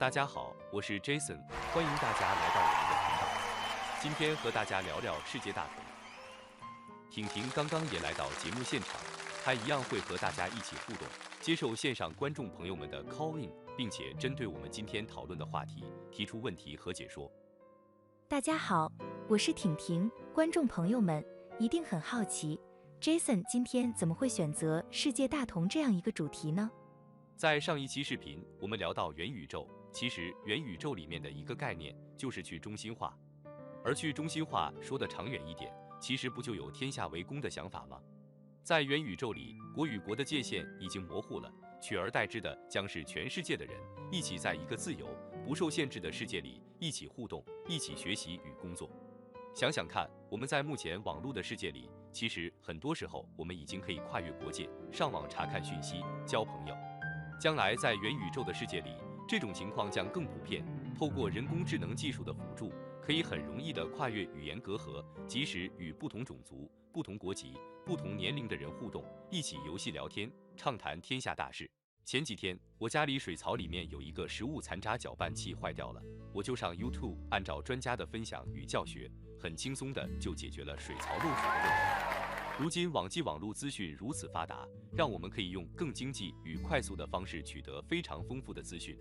大家好，我是 Jason， 欢迎大家来到我们的频道。今天和大家聊聊世界大同。婷婷刚刚也来到节目现场，她一样会和大家一起互动，接受线上观众朋友们的 call in， 并且针对我们今天讨论的话题提出问题和解说。大家好，我是婷婷，观众朋友们一定很好奇 ，Jason 今天怎么会选择世界大同这样一个主题呢？在上一期视频，我们聊到元宇宙，其实元宇宙里面的一个概念就是去中心化，而去中心化说的长远一点，其实不就有天下为公的想法吗？在元宇宙里，国与国的界限已经模糊了，取而代之的将是全世界的人一起在一个自由、不受限制的世界里一起互动、一起学习与工作。想想看，我们在目前网络的世界里，其实很多时候我们已经可以跨越国界，上网查看讯息、交朋友。将来在元宇宙的世界里，这种情况将更普遍。透过人工智能技术的辅助，可以很容易地跨越语言隔阂，即使与不同种族、不同国籍、不同年龄的人互动，一起游戏聊天，畅谈天下大事。前几天，我家里水槽里面有一个食物残渣搅拌器坏掉了，我就上 YouTube 按照专家的分享与教学，很轻松的就解决了水槽漏水的问题。如今网际网络资讯如此发达，让我们可以用更经济与快速的方式取得非常丰富的资讯。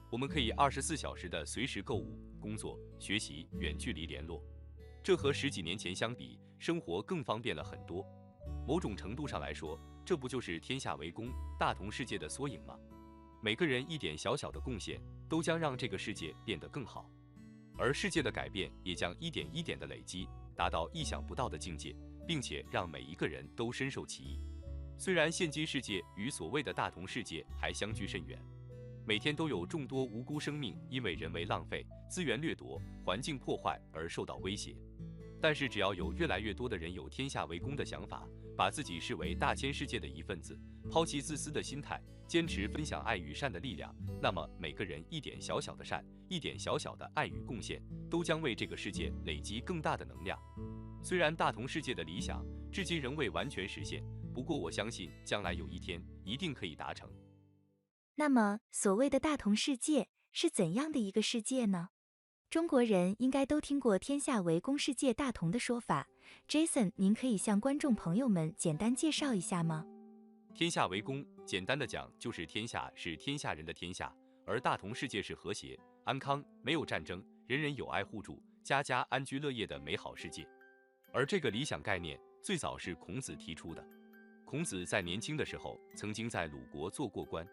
我们可以24小时的随时购物、工作、学习、远距离联络。这和10几年前相比，生活更方便了很多。某种程度上来说，这不就是天下为公、大同世界的缩影吗？每个人一点小小的贡献，都将让这个世界变得更好，而世界的改变也将一点一点的累积，达到意想不到的境界，并且让每一个人都深受其益。虽然现今世界与所谓的大同世界还相距甚远，每天都有众多无辜生命因为人为浪费、资源掠夺、环境破坏而受到威胁，但是只要有越来越多的人有天下为公的想法，把自己视为大千世界的一份子，抛弃自私的心态，坚持分享爱与善的力量，那么每个人一点小小的善，一点小小的爱与贡献，都将为这个世界累积更大的能量。虽然大同世界的理想至今仍未完全实现，不过我相信将来有一天一定可以达成。那么，所谓的大同世界是怎样的一个世界呢？中国人应该都听过天下为公、世界大同的说法。Jason， 您可以向观众朋友们简单介绍一下吗？天下为公，简单的讲就是天下是天下人的天下，而大同世界是和谐、安康、没有战争、人人有爱互助、家家安居乐业的美好世界。而这个理想概念最早是孔子提出的。孔子在年轻的时候曾经在鲁国做过官，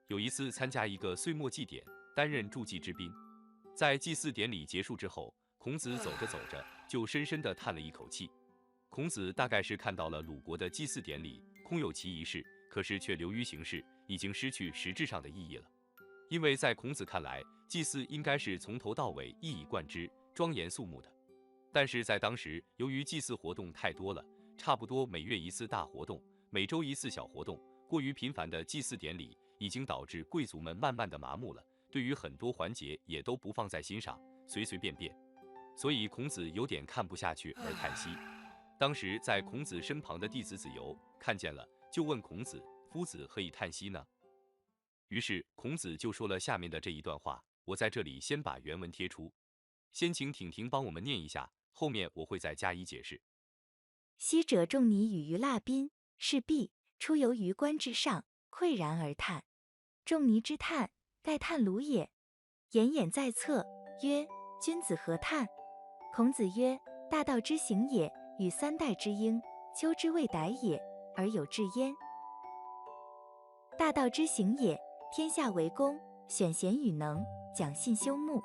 有一次参加一个岁末祭典，担任助祭之宾。在祭祀典礼结束之后，孔子走着走着就深深地叹了一口气。孔子大概是看到了鲁国的祭祀典礼空有其仪式，可是却流于形式，已经失去实质上的意义了。因为在孔子看来，祭祀应该是从头到尾一以贯之、庄严肃穆的。但是在当时，由于祭祀活动太多了，差不多每月一次大活动，每周一次小活动，过于频繁的祭祀典礼已经导致贵族们慢慢的麻木了，对于很多环节也都不放在心上，随随便便。所以孔子有点看不下去而叹息。当时在孔子身旁的弟子子游看见了，就问孔子：夫子何以叹息呢？于是孔子就说了下面的这一段话，我在这里先把原文贴出，先请婷婷帮我们念一下，后面我会再加以解释。昔者仲尼与于腊宾，是毕，出游于官之上，喟然而叹。仲尼之叹，盖叹鲁也。言偃在侧，曰：君子何叹？孔子曰：大道之行也，与三代之婴，丘之未逮也，而有至焉。大道之行也，天下为公，选贤与能，讲信修睦。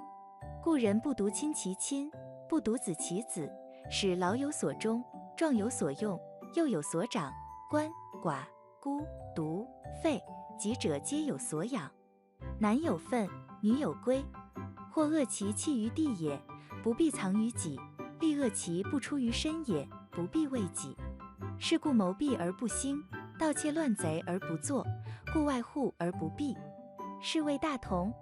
故人不独亲其亲，不独子其子，使老有所终，壮有所用，幼有所长，鳏、寡、孤、独、废，及者皆有所养。男有分，女有归。或恶其弃于地也，不必藏于己；利恶其不出于身也，不必为己。是故谋闭而不兴，盗窃乱贼而不作，故外户而不闭，是谓大同。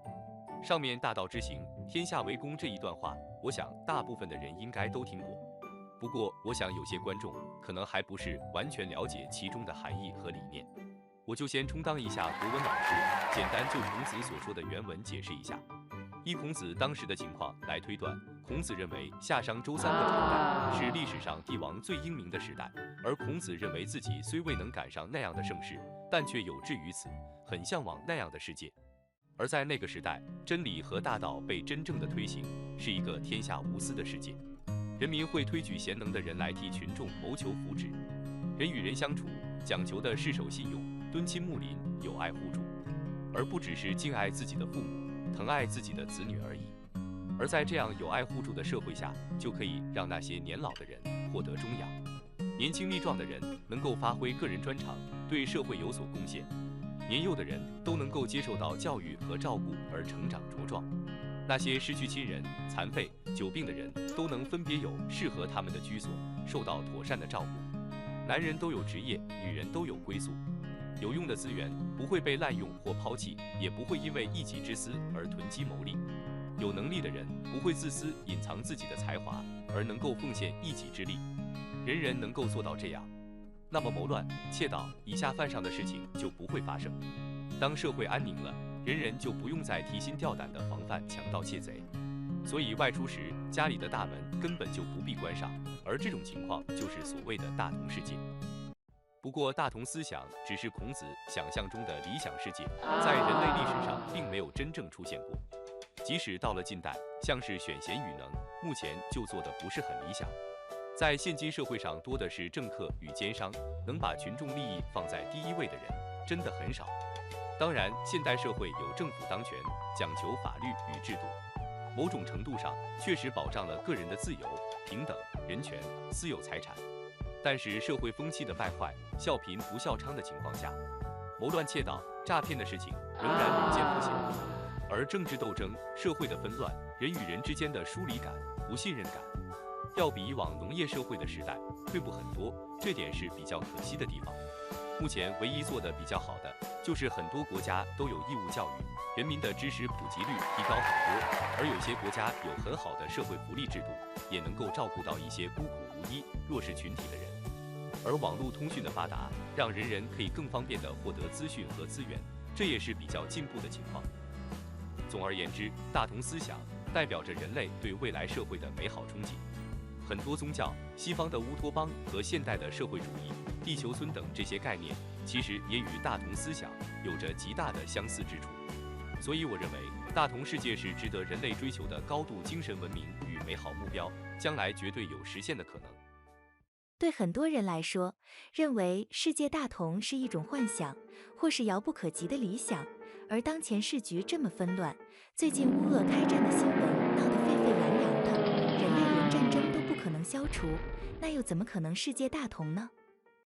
上面大道之行，天下为公这一段话，我想大部分的人应该都听过。不过，我想有些观众可能还不是完全了解其中的含义和理念。我就先充当一下国文老师，简单就孔子所说的原文解释一下。依孔子当时的情况来推断，孔子认为夏商周3个朝代是历史上帝王最英明的时代，而孔子认为自己虽未能赶上那样的盛世，但却有志于此，很向往那样的世界。而在那个时代，真理和大道被真正的推行，是一个天下无私的世界，人民会推举贤能的人来替群众谋求福祉，人与人相处讲求的是守信用、敦亲睦邻、友爱互助，而不只是敬爱自己的父母、疼爱自己的子女而已。而在这样友爱互助的社会下，就可以让那些年老的人获得终养，年轻力壮的人能够发挥个人专长，对社会有所贡献，年幼的人都能够接受到教育和照顾而成长茁壮。那些失去亲人、残废、久病的人都能分别有适合他们的居所，受到妥善的照顾。男人都有职业，女人都有归宿。有用的资源不会被滥用或抛弃，也不会因为一己之私而囤积牟利。有能力的人不会自私隐藏自己的才华，而能够奉献一己之力。人人能够做到这样，那么谋乱、窃盗以下犯上的事情就不会发生。当社会安宁了，人人就不用再提心吊胆地防范强盗窃贼。所以外出时，家里的大门根本就不必关上，而这种情况就是所谓的大同世界。不过，大同思想只是孔子想象中的理想世界，在人类历史上并没有真正出现过。即使到了近代，像是选贤与能，目前就做得不是很理想。在现今社会上，多的是政客与奸商，能把群众利益放在第一位的人，真的很少。当然，现代社会有政府当权，讲求法律与制度，某种程度上确实保障了个人的自由、平等、人权、私有财产。但是社会风气的败坏、笑贫不笑娼的情况下，谋乱窃盗、诈骗的事情仍然屡见不鲜。而政治斗争、社会的纷乱、人与人之间的疏离感、不信任感，要比以往农业社会的时代退步很多，这点是比较可惜的地方。目前唯一做得比较好的，就是很多国家都有义务教育，人民的知识普及率提高很多，而有些国家有很好的社会福利制度，也能够照顾到一些孤苦无依、弱势群体的人。而网络通讯的发达，让人人可以更方便地获得资讯和资源，这也是比较进步的情况。总而言之，大同思想代表着人类对未来社会的美好憧憬。很多宗教、西方的乌托邦和现代的社会主义、地球村等这些概念，其实也与大同思想有着极大的相似之处。所以我认为，大同世界是值得人类追求的高度精神文明与美好目标，将来绝对有实现的可能。对很多人来说，认为世界大同是一种幻想，或是遥不可及的理想。而当前世局这么纷乱，最近乌俄开战的新闻闹得沸沸扬扬的，人类连战争都不可能消除，那又怎么可能世界大同呢？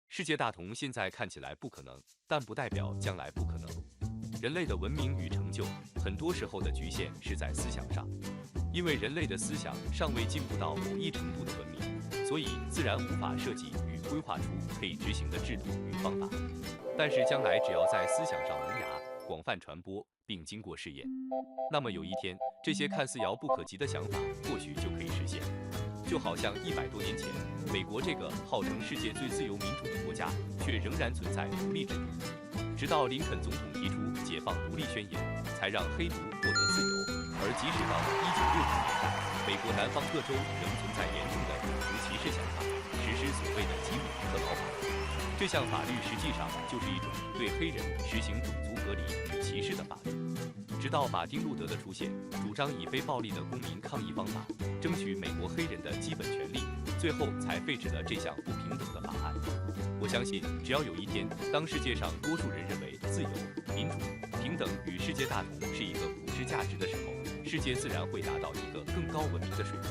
世界大同现在看起来不可能，但不代表将来不可能。人类的文明与成就，很多时候的局限是在思想上，因为人类的思想尚未进步到某一程度的文明，所以自然无法设计与规划出可以执行的制度与方法。但是将来只要在思想上萌芽、广泛传播并经过试验，那么有一天，这些看似遥不可及的想法或许就可以实现。就好像100多年前，美国这个号称世界最自由民主的国家，却仍然存在奴隶制度。直到林肯总统提出解放独立宣言，才让黑奴获得自由。而即使到了1960年代，美国南方各州仍存在严重的种族歧视想法，实施所谓的吉姆特劳法。这项法律实际上就是一种对黑人实行种族隔离与歧视的法律。直到马丁·路德的出现，主张以非暴力的公民抗议方法争取美国黑人的基本权利，最后才废止了这项不平等的法案。我相信，只要有一天，当世界上多数人认为自由、民主、平等与世界大同是一个普世价值的时候，世界自然会达到一个更高文明的水平。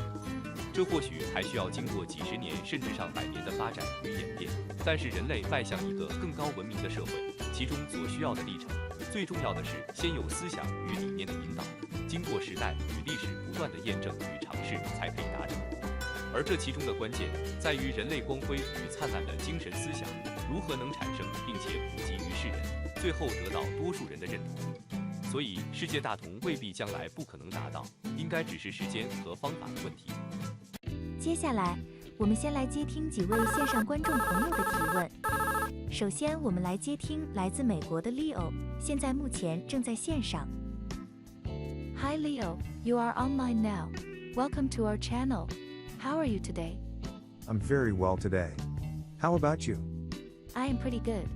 这或许还需要经过几十年甚至上百年的发展与演变，但是人类迈向一个更高文明的社会，其中所需要的历程，最重要的是先有思想与理念的引导，经过时代与历史不断的验证与尝试才可以达成。而这其中的关键在于人类光辉与灿烂的精神思想如何能产生并且普及于世人，最后得到多数人的认同。所以世界大同未必将来不可能达到，应该只是时间和方法的问题。接下来我们先来接听几位线上观众朋友的提问。首先，我们来接听来自美国的 Leo， 现在目前正在线上。Hi Leo, you are online now. Welcome to our channel. How are you today? I'm very well today. How about you? I am pretty good.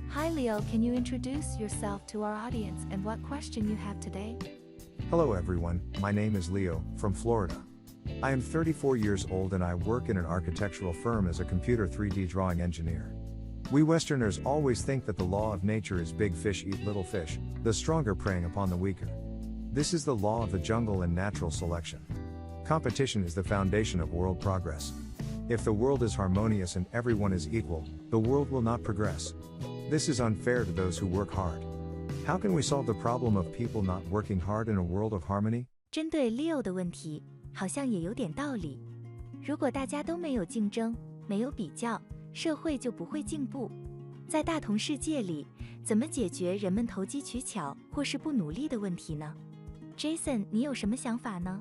Hi Leo, can you introduce yourself to our audience and what question you have today? Hello everyone, my name is Leo, from Florida. I am 34 years old and I work in an architectural firm as a computer 3D drawing engineer. We Westerners always think that the law of nature is big fish eat little fish, the stronger preying upon the weaker. This is the law of the jungle and natural selection. Competition is the foundation of world progress. If the world is harmonious and everyone is equal, the world will not progress. This is unfair to those who work hard. How can we solve the problem of people not working hard in a world of harmony? 针对 Leo 的问题，好像也有点道理。如果大家都没有竞争，没有比较，社会就不会进步。在大同世界里，怎么解决人们投机取巧或是不努力的问题呢？ Jason， 你有什么想法呢？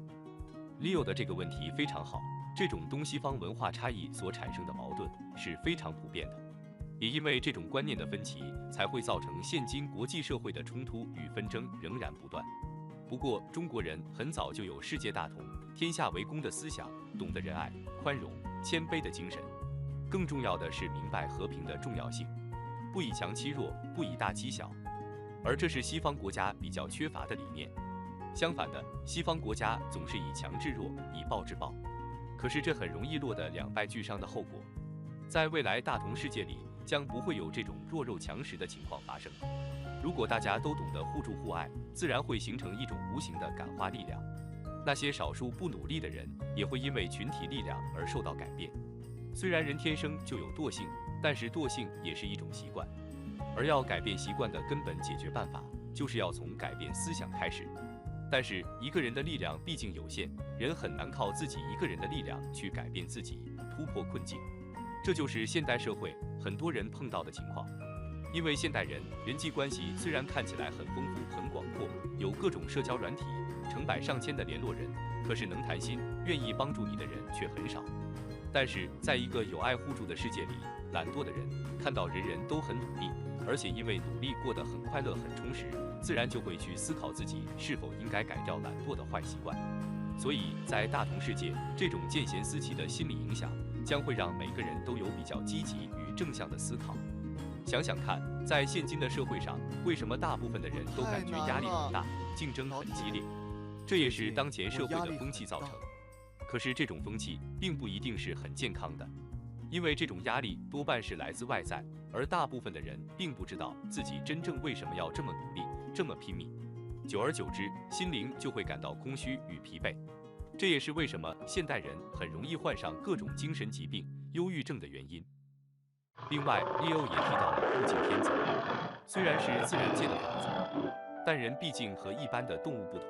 Leo 的这个问题非常好，这种东西方文化差异所产生的矛盾是非常普遍的，也因为这种观念的分歧，才会造成现今国际社会的冲突与纷争仍然不断。不过，中国人很早就有世界大同、天下为公的思想，懂得仁爱、宽容、谦卑的精神。更重要的是明白和平的重要性，不以强欺弱，不以大欺小，而这是西方国家比较缺乏的理念。相反的，西方国家总是以强制弱，以暴制暴，可是这很容易落得两败俱伤的后果。在未来大同世界里，将不会有这种弱肉强食的情况发生。如果大家都懂得互助互爱，自然会形成一种无形的感化力量。那些少数不努力的人，也会因为群体力量而受到改变。虽然人天生就有惰性，但是惰性也是一种习惯，而要改变习惯的根本解决办法，就是要从改变思想开始。但是一个人的力量毕竟有限，人很难靠自己一个人的力量去改变自己，突破困境。这就是现代社会很多人碰到的情况。因为现代人人际关系虽然看起来很丰富、很广阔，有各种社交软体，成百上千的联络人，可是能谈心、愿意帮助你的人却很少。但是，在一个有爱互助的世界里，懒惰的人看到人人都很努力，而且因为努力过得很快乐、很充实，自然就会去思考自己是否应该改掉懒惰的坏习惯。所以在大同世界，这种见贤思齐的心理影响，将会让每个人都有比较积极与正向的思考。想想看，在现今的社会上，为什么大部分的人都感觉压力很大，竞争很激烈？这也是当前社会的风气造成。可是这种风气并不一定是很健康的，因为这种压力多半是来自外在，而大部分的人并不知道自己真正为什么要这么努力，这么拼命。久而久之，心灵就会感到空虚与疲惫。这也是为什么现代人很容易患上各种精神疾病、忧郁症的原因。另外，Leo也提到了物竞天择，虽然是自然界的法则，但人毕竟和一般的动物不同，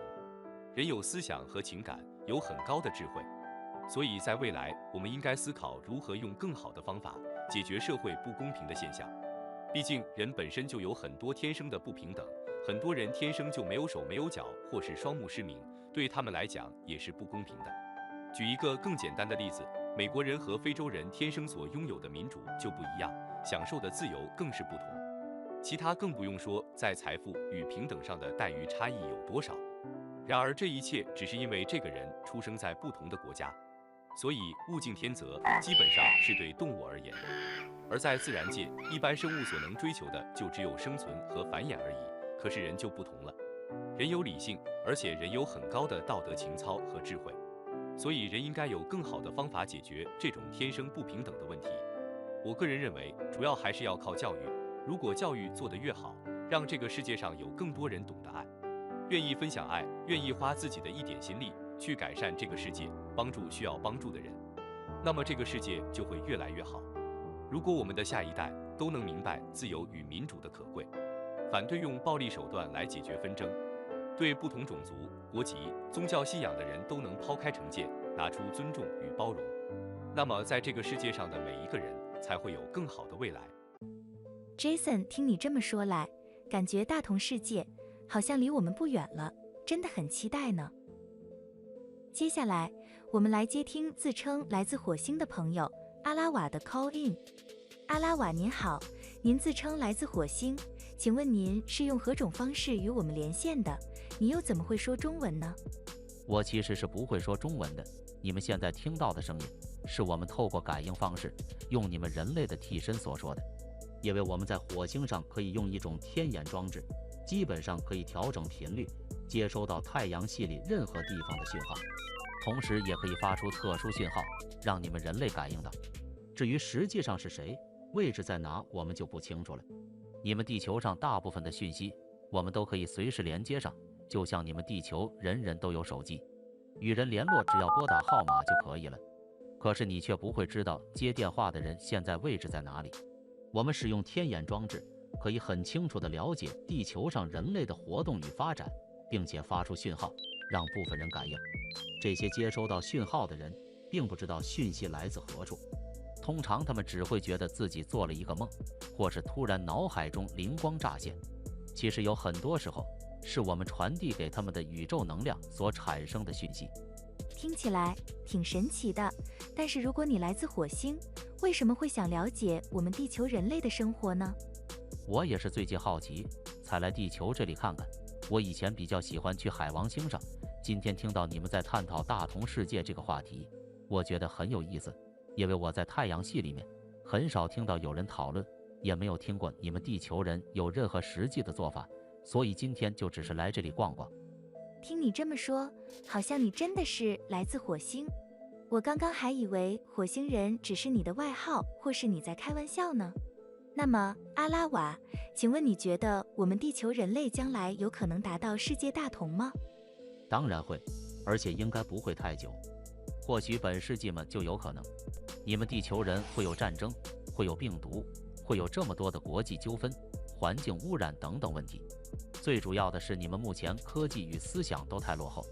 人有思想和情感，有很高的智慧，所以在未来，我们应该思考如何用更好的方法解决社会不公平的现象。毕竟人本身就有很多天生的不平等，很多人天生就没有手没有脚，或是双目失明，对他们来讲也是不公平的。举一个更简单的例子，美国人和非洲人天生所拥有的民主就不一样，享受的自由更是不同。其他更不用说，在财富与平等上的待遇差异有多少。然而这一切只是因为这个人出生在不同的国家，所以物竞天择基本上是对动物而言。而在自然界，一般生物所能追求的就只有生存和繁衍而已，可是人就不同了，人有理性，而且人有很高的道德情操和智慧，所以人应该有更好的方法解决这种天生不平等的问题。我个人认为，主要还是要靠教育。如果教育做得越好，让这个世界上有更多人懂得爱，愿意分享爱，愿意花自己的一点心力去改善这个世界，帮助需要帮助的人，那么这个世界就会越来越好。如果我们的下一代都能明白自由与民主的可贵，反对用暴力手段来解决纷争，对不同种族、国籍、宗教信仰的人都能抛开成见，拿出尊重与包容，那么在这个世界上的每一个人才会有更好的未来。Jason， 听你这么说来，感觉大同世界好像离我们不远了，真的很期待呢。接下来，我们来接听自称来自火星的朋友阿拉瓦的 call in。阿拉瓦您好，您自称来自火星，请问您是用何种方式与我们连线的？你又怎么会说中文呢？我其实是不会说中文的，你们现在听到的声音，是我们透过感应方式，用你们人类的替身所说的。因为我们在火星上可以用一种天眼装置，基本上可以调整频率，接收到太阳系里任何地方的讯号，同时也可以发出特殊讯号，让你们人类感应到。至于实际上是谁，位置在哪，我们就不清楚了。你们地球上大部分的讯息，我们都可以随时连接上，就像你们地球人人都有手机，与人联络只要拨打号码就可以了。可是你却不会知道接电话的人现在位置在哪里。我们使用天眼装置，可以很清楚地了解地球上人类的活动与发展，并且发出讯号，让部分人感应。这些接收到讯号的人，并不知道讯息来自何处，通常他们只会觉得自己做了一个梦，或是突然脑海中灵光乍现。其实有很多时候，是我们传递给他们的宇宙能量所产生的讯息。听起来挺神奇的，但是如果你来自火星，为什么会想了解我们地球人类的生活呢？我也是最近好奇，才来地球这里看看。我以前比较喜欢去海王星上，今天听到你们在探讨大同世界这个话题，我觉得很有意思。因为我在太阳系里面，很少听到有人讨论，也没有听过你们地球人有任何实际的做法，所以今天就只是来这里逛逛。听你这么说，好像你真的是来自火星。我刚刚还以为火星人只是你的外号，或是你在开玩笑呢。那么，阿拉瓦，请问你觉得我们地球人类将来有可能达到世界大同吗？当然会，而且应该不会太久，或许本世纪嘛就有可能。你们地球人会有战争，会有病毒，会有这么多的国际纠纷、环境污染等等问题。最主要的是，你们目前科技与思想都太落后，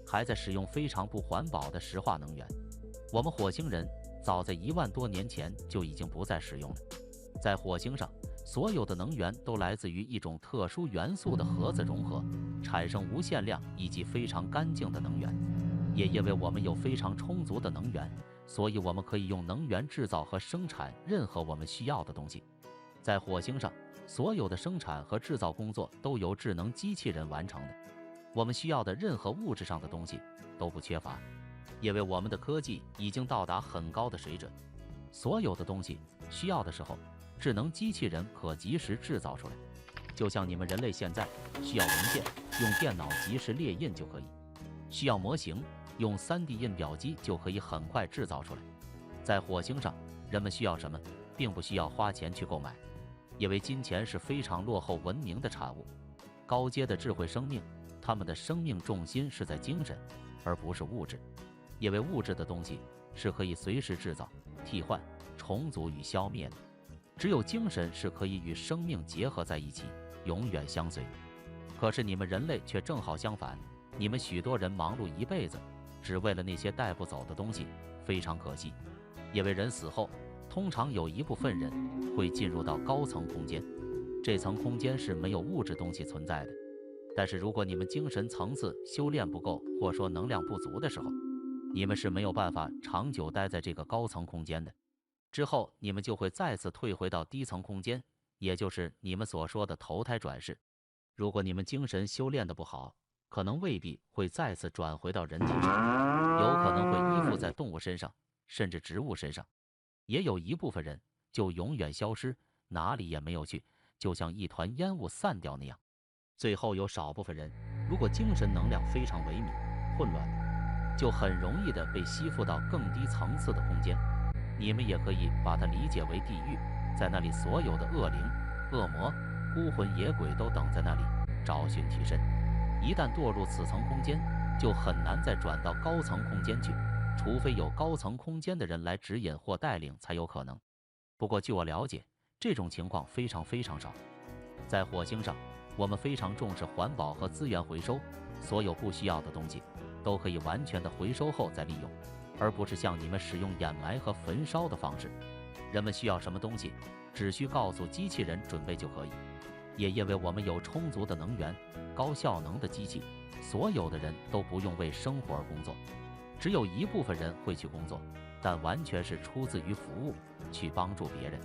还在使用非常不环保的石化能源。我们火星人早在1万多年前就已经不再使用了。在火星上，所有的能源都来自于一种特殊元素的核子融合，产生无限量以及非常干净的能源。也因为我们有非常充足的能源，所以我们可以用能源制造和生产任何我们需要的东西。在火星上，所有的生产和制造工作都由智能机器人完成的。我们需要的任何物质上的东西都不缺乏，因为我们的科技已经到达很高的水准。所有的东西需要的时候，智能机器人可及时制造出来。就像你们人类现在需要文件，用电脑及时列印就可以；需要模型，用3D 印表机就可以很快制造出来。在火星上，人们需要什么，并不需要花钱去购买，因为金钱是非常落后文明的产物。高阶的智慧生命，他们的生命重心是在精神，而不是物质。因为物质的东西是可以随时制造、替换、重组与消灭的，只有精神是可以与生命结合在一起，永远相随。可是你们人类却正好相反，你们许多人忙碌一辈子，只为了那些带不走的东西，非常可惜。因为人死后，通常有一部分人会进入到高层空间，这层空间是没有物质东西存在的。但是如果你们精神层次修炼不够，或说能量不足的时候，你们是没有办法长久待在这个高层空间的。之后你们就会再次退回到低层空间，也就是你们所说的投胎转世。如果你们精神修炼得不好，可能未必会再次转回到人体上，有可能会依附在动物身上，甚至植物身上。也有一部分人就永远消失，哪里也没有去，就像一团烟雾散掉那样。最后有少部分人，如果精神能量非常萎靡、混乱的，就很容易的被吸附到更低层次的空间。你们也可以把它理解为地狱，在那里所有的恶灵、恶魔、孤魂野鬼都等在那里，找寻替身。一旦堕入此层空间，就很难再转到高层空间去，除非有高层空间的人来指引或带领才有可能。不过据我了解，这种情况非常非常少。在火星上，我们非常重视环保和资源回收，所有不需要的东西都可以完全的回收后再利用，而不是像你们使用掩埋和焚烧的方式。人们需要什么东西，只需告诉机器人准备就可以。也因为我们有充足的能源、高效能的机器，所有的人都不用为生活而工作，只有一部分人会去工作，但完全是出自于服务，去帮助别人。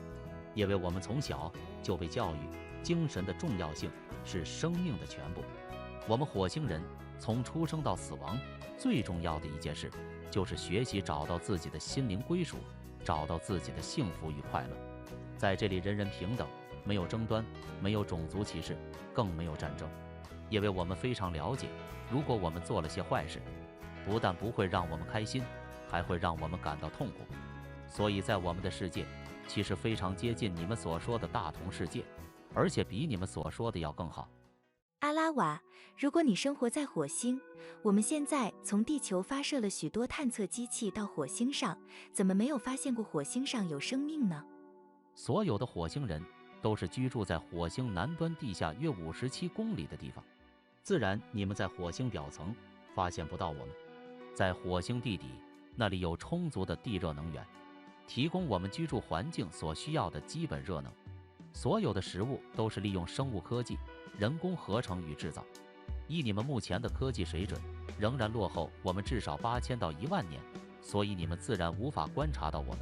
因为我们从小就被教育，精神的重要性是生命的全部。我们火星人从出生到死亡，最重要的一件事就是学习找到自己的心灵归属，找到自己的幸福与快乐。在这里，人人平等，没有争端，没有种族歧视，更没有战争。因为我们非常了解，如果我们做了些坏事，不但不会让我们开心，还会让我们感到痛苦。所以在我们的世界，其实非常接近你们所说的大同世界，而且比你们所说的要更好。阿拉瓦，如果你生活在火星，我们现在从地球发射了许多探测机器到火星上，怎么没有发现过火星上有生命呢？所有的火星人都是居住在火星南端地下约57公里的地方，自然你们在火星表层发现不到我们。在火星地底，那里有充足的地热能源，提供我们居住环境所需要的基本热能。所有的食物都是利用生物科技、人工合成与制造。以你们目前的科技水准，仍然落后我们至少8000到10000年，所以你们自然无法观察到我们。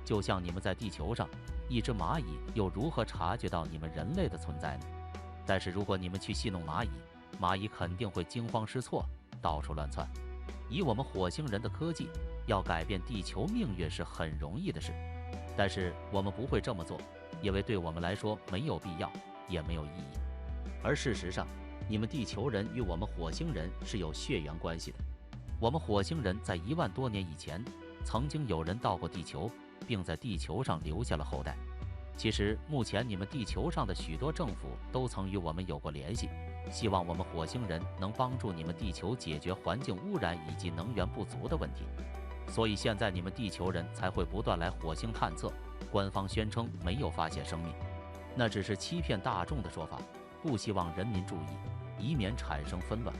就像你们在地球上，一只蚂蚁又如何察觉到你们人类的存在呢？但是如果你们去戏弄蚂蚁，蚂蚁肯定会惊慌失措，到处乱窜。以我们火星人的科技，要改变地球命运是很容易的事，但是我们不会这么做，因为对我们来说没有必要，也没有意义。而事实上，你们地球人与我们火星人是有血缘关系的。我们火星人在1万多年以前，曾经有人到过地球，并在地球上留下了后代。其实目前你们地球上的许多政府都曾与我们有过联系，希望我们火星人能帮助你们地球解决环境污染以及能源不足的问题。所以现在你们地球人才会不断来火星探测，官方宣称没有发现生命，那只是欺骗大众的说法，不希望人民注意，以免产生纷乱。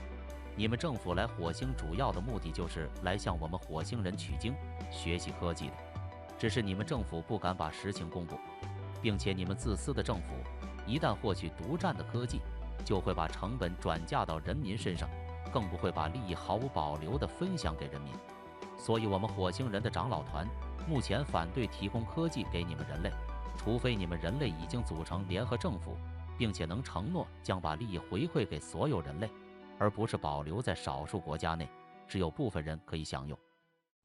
你们政府来火星主要的目的就是来向我们火星人取经，学习科技的，只是你们政府不敢把实情公布，并且你们自私的政府一旦获取独占的科技，就会把成本转嫁到人民身上，更不会把利益毫无保留地分享给人民。所以我们火星人的长老团目前反对提供科技给你们人类，除非你们人类已经组成联合政府，并且能承诺将把利益回馈给所有人类，而不是保留在少数国家内，只有部分人可以享用。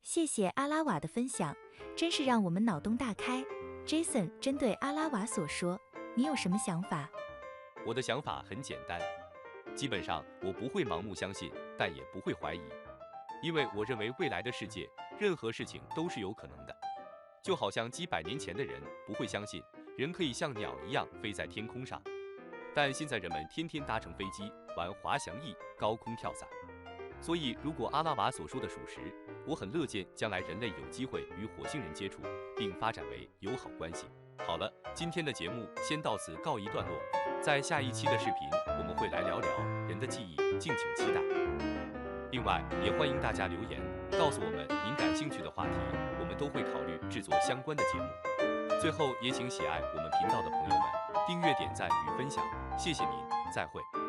谢谢阿拉瓦的分享，真是让我们脑洞大开。Jason， 针对阿拉瓦所说，你有什么想法？我的想法很简单，基本上我不会盲目相信，但也不会怀疑，因为我认为未来的世界，任何事情都是有可能的。就好像几百年前的人不会相信人可以像鸟一样飞在天空上，但现在人们天天搭乘飞机玩滑翔翼、高空跳伞。所以如果阿拉瓦所说的属实，我很乐见将来人类有机会与火星人接触，并发展为友好关系。好了，今天的节目先到此告一段落，在下一期的视频我们会来聊聊人的记忆，敬请期待。另外也欢迎大家留言告诉我们您感兴趣的话题，我们都会考虑制作相关的节目。最后也请喜爱我们频道的朋友们订阅、点赞与分享，谢谢您，再会。